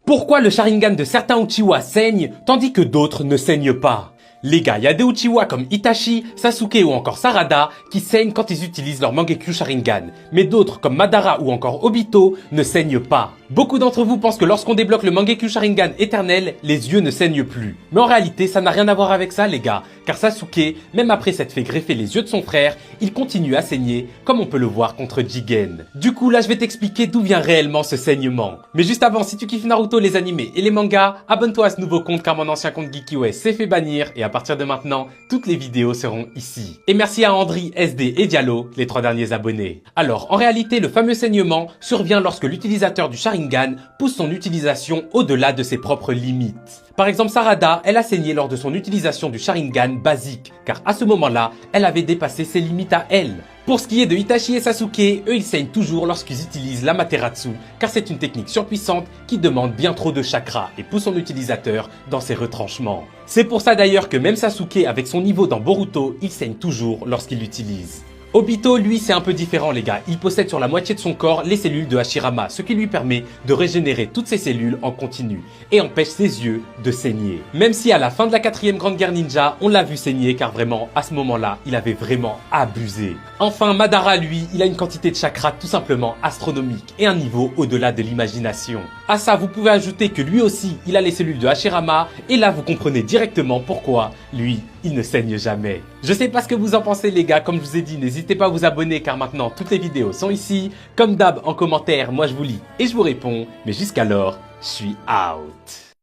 Pourquoi le Sharingan de certains Uchiwa saigne, tandis que d'autres ne saignent pas? Les gars, il y a des Uchiwa comme Itachi, Sasuke ou encore Sarada qui saignent quand ils utilisent leur Mangekyo Sharingan, mais d'autres comme Madara ou encore Obito ne saignent pas. Beaucoup d'entre vous pensent que lorsqu'on débloque le Mangekyo Sharingan éternel, les yeux ne saignent plus. Mais en réalité, ça n'a rien à voir avec ça les gars, car Sasuke, même après s'être fait greffer les yeux de son frère, il continue à saigner, comme on peut le voir contre Jigen. Du coup là, je vais t'expliquer d'où vient réellement ce saignement. Mais juste avant, si tu kiffes Naruto, les animés et les mangas, abonne-toi à ce nouveau compte car mon ancien compte GeekyOS s'est fait bannir et à partir de maintenant, toutes les vidéos seront ici. Et merci à Andri, SD et Diallo, les 3 derniers abonnés. Alors, en réalité, le fameux saignement survient lorsque l'utilisateur du Sharingan pousse son utilisation au-delà de ses propres limites. Par exemple, Sarada, elle a saigné lors de son utilisation du Sharingan basique, car à ce moment-là, elle avait dépassé ses limites à elle. Pour ce qui est de Itachi et Sasuke, eux ils saignent toujours lorsqu'ils utilisent l'Amaterasu, car c'est une technique surpuissante qui demande bien trop de chakra et pousse son utilisateur dans ses retranchements. C'est pour ça d'ailleurs que même Sasuke avec son niveau dans Boruto, il saigne toujours lorsqu'il l'utilise. Obito, lui, c'est un peu différent les gars, il possède sur la moitié de son corps les cellules de Hashirama, ce qui lui permet de régénérer toutes ses cellules en continu et empêche ses yeux de saigner. Même si à la fin de la 4e grande guerre ninja, on l'a vu saigner car vraiment, à ce moment-là, il avait vraiment abusé. Enfin, Madara, lui, il a une quantité de chakra tout simplement astronomique et un niveau au-delà de l'imagination. À ça, vous pouvez ajouter que lui aussi, il a les cellules de Hashirama et là, vous comprenez directement pourquoi, lui, il ne saigne jamais. Je sais pas ce que vous en pensez les gars, comme je vous ai dit, n'hésitez pas à vous abonner car maintenant toutes les vidéos sont ici. Comme d'hab en commentaire, moi je vous lis et je vous réponds, mais jusqu'alors, je suis out.